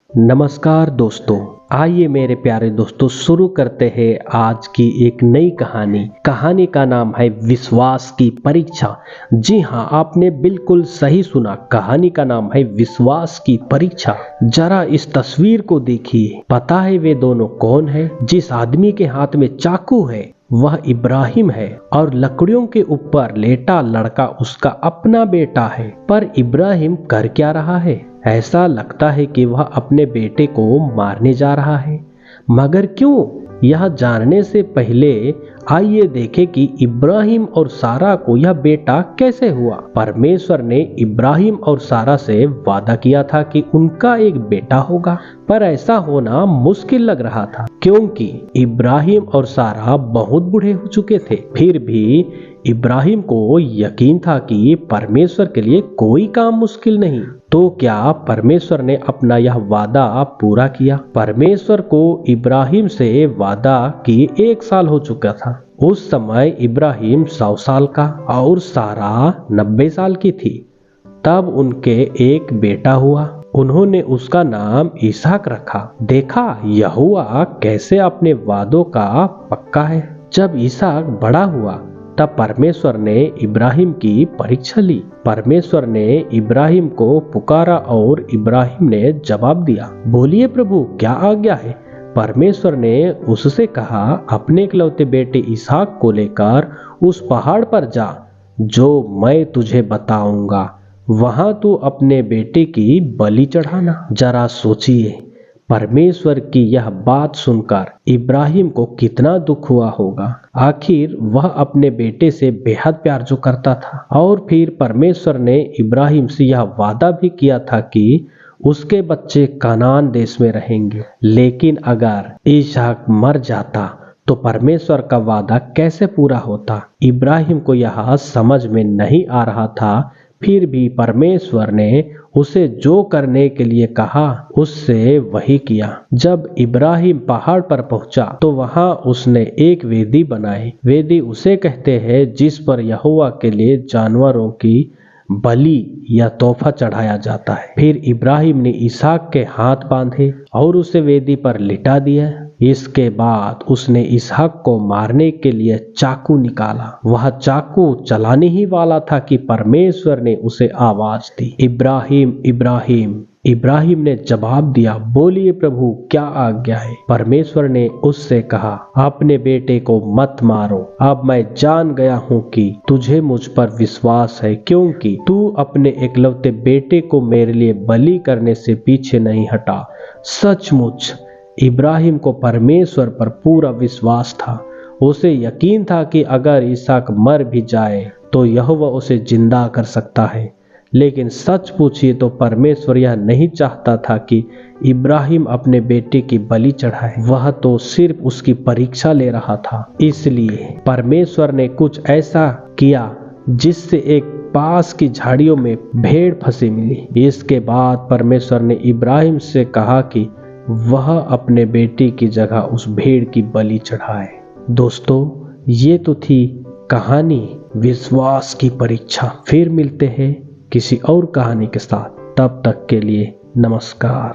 नमस्कार दोस्तों, आइए मेरे प्यारे दोस्तों शुरू करते हैं आज की एक नई कहानी। कहानी का नाम है विश्वास की परीक्षा। जी हाँ, आपने बिल्कुल सही सुना, कहानी का नाम है विश्वास की परीक्षा। जरा इस तस्वीर को देखिए, पता है वे दोनों कौन है? जिस आदमी के हाथ में चाकू है वह इब्राहिम है और लकड़ियों के ऊपर लेटा लड़का उसका अपना बेटा है। पर इब्राहिम कर क्या रहा है? ऐसा लगता है कि वह अपने बेटे को मारने जा रहा है, मगर क्यों? यह जानने से पहले आइए देखें कि इब्राहिम और सारा को यह बेटा कैसे हुआ। परमेश्वर ने इब्राहिम और सारा से वादा किया था कि उनका एक बेटा होगा, पर ऐसा होना मुश्किल लग रहा था क्योंकि इब्राहिम और सारा बहुत बूढ़े हो चुके थे। फिर भी इब्राहिम को यकीन था कि परमेश्वर के लिए कोई काम मुश्किल नहीं। तो क्या परमेश्वर ने अपना यह वादा पूरा किया? परमेश्वर को इब्राहिम से वादा कि 1 साल हो चुका था। उस समय इब्राहिम 100 साल का और सारा 90 साल की थी। तब उनके एक बेटा हुआ। उन्होंने उसका नाम इसहाक रखा। देखा यहोवा कैसे अपने वादों का पक्का है। जब इसहाक बड़ा हुआ तब परमेश्वर ने इब्राहिम की परीक्षा ली। परमेश्वर ने इब्राहिम को पुकारा और इब्राहिम ने जवाब दिया, बोलिए प्रभु क्या आज्ञा है? परमेश्वर ने उससे कहा, अपने इकलौते बेटे इसहाक को लेकर उस पहाड़ पर जा जो मैं तुझे बताऊंगा। वहां तू अपने बेटे की बलि चढ़ाना। जरा सोचिए, परमेश्वर की यह बात सुनकर इब्राहिम को कितना दुख हुआ होगा। आखिर वह अपने बेटे से बेहद प्यार जो करता था। और फिर परमेश्वर ने इब्राहिम से यह वादा भी किया था कि उसके बच्चे कनान देश में रहेंगे। लेकिन अगर इसहाक मर जाता तो परमेश्वर का वादा कैसे पूरा होता? इब्राहिम को यह समझ में नहीं आ रहा था। फिर भी परमेश्वर ने उसे जो करने के लिए कहा उससे वही किया। जब इब्राहिम पहाड़ पर पहुंचा तो वहां उसने एक वेदी बनाई। वेदी उसे कहते हैं जिस पर यहोवा के लिए जानवरों की बलि या तोहफा चढ़ाया जाता है। फिर इब्राहिम ने इसहाक के हाथ बांधे और उसे वेदी पर लिटा दिया। इसके बाद उसने इसहाक को मारने के लिए चाकू निकाला। वह चाकू चलाने ही वाला था कि परमेश्वर ने उसे आवाज दी, इब्राहिम इब्राहिम। इब्राहिम ने जवाब दिया, बोलिए प्रभु क्या आज्ञा है? परमेश्वर ने उससे कहा, अपने बेटे को मत मारो। अब मैं जान गया हूँ कि तुझे मुझ पर विश्वास है, क्योंकि तू अपने इकलौते बेटे को मेरे लिए बलि करने से पीछे नहीं हटा। सचमुच इब्राहिम को परमेश्वर पर पूरा विश्वास था। उसे यकीन था कि अगर इसहाक मर भी जाए तो यहोवा उसे जिंदा कर सकता है। लेकिन सच पूछिए तो परमेश्वर यह नहीं चाहता था कि इब्राहिम अपने बेटे की बलि चढ़ाए। वह तो सिर्फ उसकी परीक्षा ले रहा था। इसलिए परमेश्वर ने कुछ ऐसा किया जिससे एक पास की झाड़ियों में भेड़ फंसी मिली। इसके बाद परमेश्वर ने इब्राहिम से कहा कि वह अपने बेटे की जगह उस भेड़ की बलि चढ़ाए। दोस्तों, ये तो थी कहानी विश्वास की परीक्षा। फिर मिलते हैं किसी और कहानी के साथ। तब तक के लिए नमस्कार।